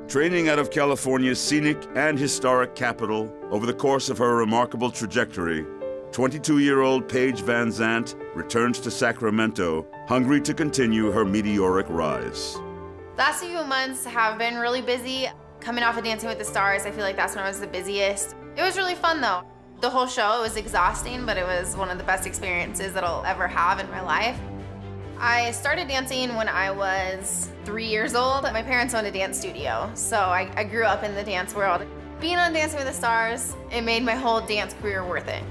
Training out of California's scenic and historic capital over the course of her remarkable trajectory, 22-year-old Paige VanZant returns to Sacramento, hungry to continue her meteoric rise. The last few months have been really busy. Coming off of Dancing with the Stars, I feel like that's when I was the busiest. It was really fun though. The whole show, it was exhausting, but it was one of the best experiences that I'll ever have in my life. I started dancing when I was 3 years old. My parents owned a dance studio, so I grew up in the dance world. Being on Dancing with the Stars, it made my whole dance career worth it.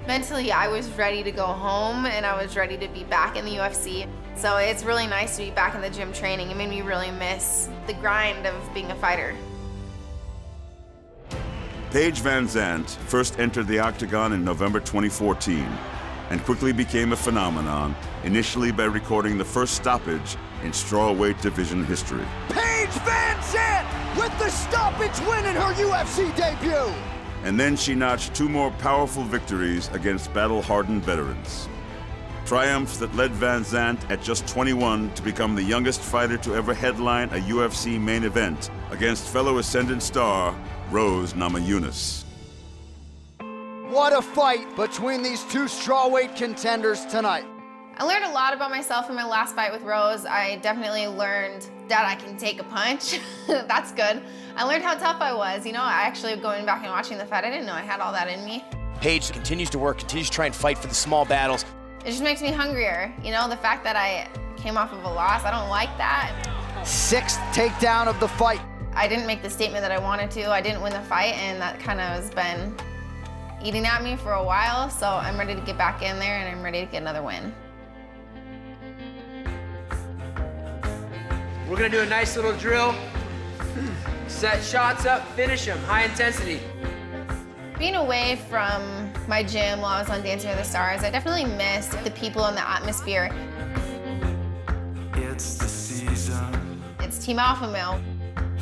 Mentally, I was ready to go home and I was ready to be back in the UFC. So it's really nice to be back in the gym training. It made me really miss the grind of being a fighter. Paige VanZant first entered the Octagon in November 2014 and quickly became a phenomenon, initially by recording the first stoppage in strawweight division history. Paige VanZant with the stoppage win in her UFC debut! And then she notched 2 more powerful victories against battle-hardened veterans. Triumphs that led VanZant at just 21 to become the youngest fighter to ever headline a UFC main event against fellow Ascendant star Rose Namajunas. What a fight between these two strawweight contenders tonight. I learned a lot about myself in my last fight with Rose. I definitely learned that I can take a punch. That's good. I learned how tough I was. You know, I actually, going back and watching the fight, I didn't know I had all that in me. Paige continues to work, continues to try and fight for the small battles. It just makes me hungrier. You know, the fact that I came off of a loss, I don't like that. 6th takedown of the fight. I didn't make the statement that I wanted to. I didn't win the fight, and that kind of has been eating at me for a while, so I'm ready to get back in there and I'm ready to get another win. We're gonna do a nice little drill. Set shots up, finish them, high intensity. Being away from my gym while I was on Dancing with the Stars, I definitely missed the people and the atmosphere. It's the season It's Team Alpha Male.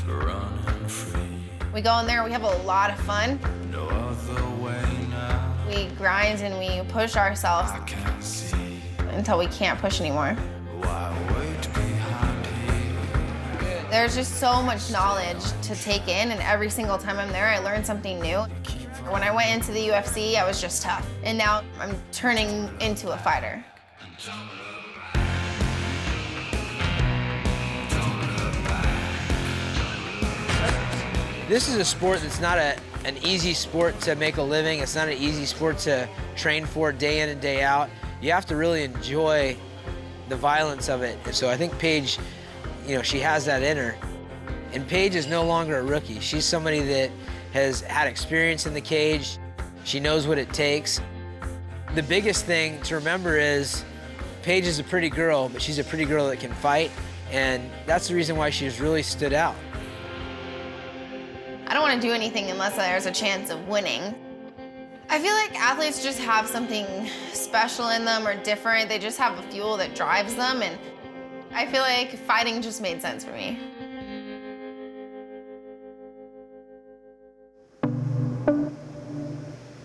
for running free. We go in there, we have a lot of fun. No other way now. We grind and we push ourselves I can't see until we can't push anymore. why wait behind here. There's just so much knowledge to take in, and every single time I'm there, I learn something new. When I went into the UFC, I was just tough, and now I'm turning into a fighter. This is a sport that's not an easy sport to make a living. It's not an easy sport to train for day in and day out. You have to really enjoy the violence of it. And so I think Paige, you know, she has that in her. And Paige is no longer a rookie. She's somebody that has had experience in the cage. She knows what it takes. The biggest thing to remember is Paige is a pretty girl, but she's a pretty girl that can fight. And that's the reason why she's really stood out. I don't want to do anything unless there's a chance of winning. I feel like athletes just have something special in them or different. They just have a fuel that drives them, and I feel like fighting just made sense for me.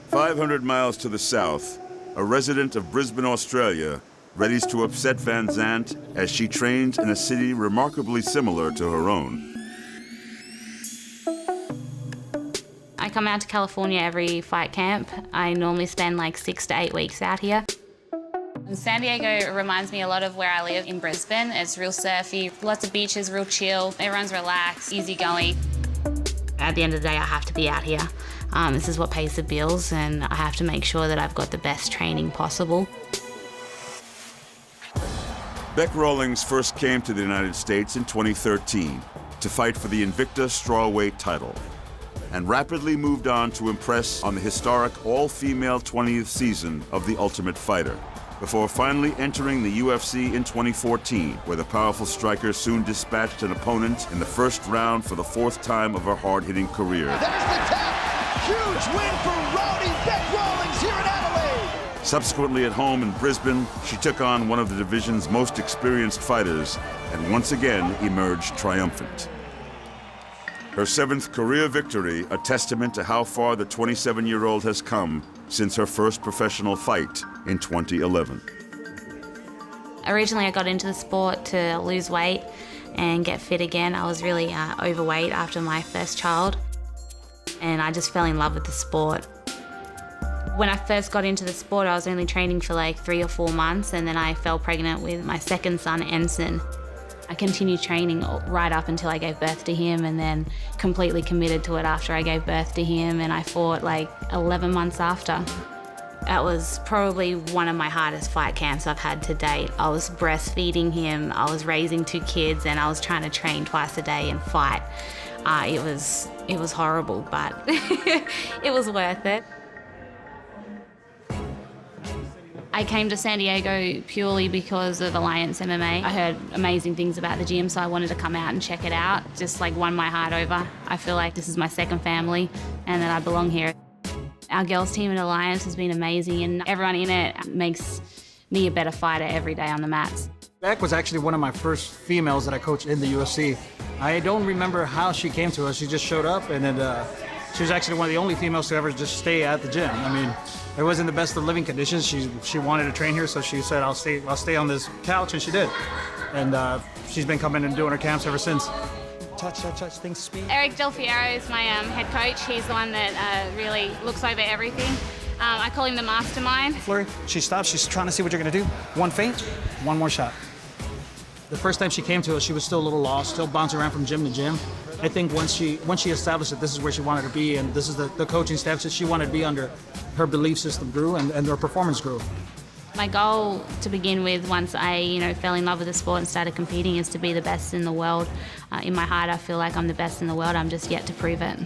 "500 miles to the south, a resident of Brisbane, Australia, readies to upset VanZant as she trains in a city remarkably similar to her own. I come out to California every fight camp. I normally spend like 6 to 8 weeks out here. San Diego reminds me a lot of where I live in Brisbane. It's real surfy, lots of beaches, real chill. Everyone's relaxed, easygoing. At the end of the day, I have to be out here. This is what pays the bills, and I have to make sure that I've got the best training possible. Bec Rawlings first came to the United States in 2013 to fight for the Invicta strawweight title, and rapidly moved on to impress on the historic all-female 20th season of The Ultimate Fighter, before finally entering the UFC in 2014, where the powerful striker soon dispatched an opponent in the first round for the 4th time of her hard-hitting career. There's the tap. Huge win for Rowdy Bec Rawlings here in Adelaide. Subsequently at home in Brisbane, she took on one of the division's most experienced fighters and once again emerged triumphant. Her 7th career victory, a testament to how far the 27-year-old has come since her first professional fight in 2011. Originally, I got into the sport to lose weight, and get fit again. I was really overweight after my first child, and I just fell in love with the sport. When I first got into the sport, I was only training for like 3 or 4 months, and then I fell pregnant with my second son, Ensign. I continued training right up until I gave birth to him, and then completely committed to it after I gave birth to him, and I fought like 11 months after. That was probably one of my hardest fight camps I've had to date. I was breastfeeding him, I was raising 2 kids, and I was trying to train twice a day and fight. It was horrible, but it was worth it. I came to San Diego purely because of Alliance MMA. I heard amazing things about the gym, so I wanted to come out and check it out. Just like won my heart over. I feel like this is my second family and that I belong here. Our girls team at Alliance has been amazing, and everyone in it makes me a better fighter every day on the mats. Bec was actually one of my first females that I coached in the UFC. I don't remember how she came to us. She just showed up, and then she was actually one of the only females to ever just stay at the gym. I mean, it wasn't the best of living conditions. She wanted to train here, so she said, I'll stay on this couch, and she did. And she's been coming and doing her camps ever since. Touch, things speed. Eric Del Fiero is my head coach. He's the one that really looks over everything. I call him the mastermind. Florian, she stops. She's trying to see what you're going to do. One feint, one more shot. The first time she came to us, she was still a little lost, still bouncing around from gym to gym. I think once she established that this is where she wanted to be, and this is the coaching steps that she wanted to be under, her belief system grew and her performance grew. My goal to begin with, once I fell in love with the sport and started competing, is to be the best in the world. In my heart, I feel like I'm the best in the world. I'm just yet to prove it.